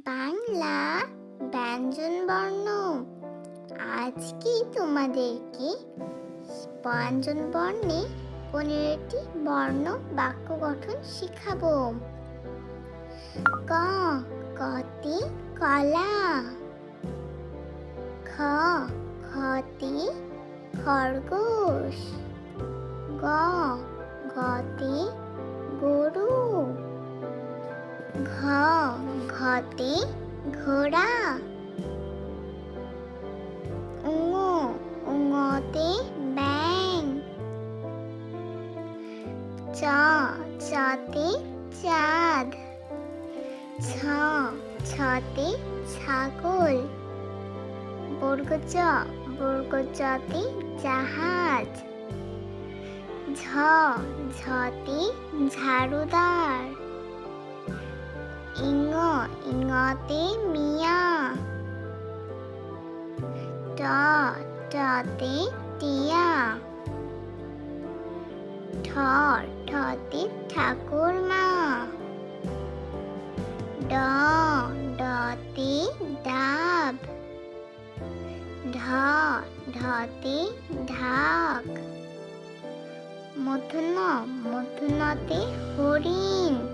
বাংলা ব্যঞ্জনবর্ণ। আজকে তোমাদেরকে ব্যঞ্জনবর্ণে 15টি বর্ণ বাক্য গঠন শিখাবো। ক, কতে কলা। খ, খতে খরগোশ। গ, গতে গরু। ঘ, ঘতে ঘোড়া। ঙ, ঙতে ব্যাঙ। চ, চতে চাঁদ। ছ, ছতে ছাগল। বর্গ চ, বর্গ চতে জাহাজ। ঝ, ঝতে ঝাড়ুদার। ইঙ, ইঙতে মিয়া। ট, টতে টিয়া। ঠ, ঠতে ঠাকুরমা। ড, ডতে ডাব। ঢ, ঢতে ঢাক। মূর্ধন্য, মূর্ধন্যতে হরিণ।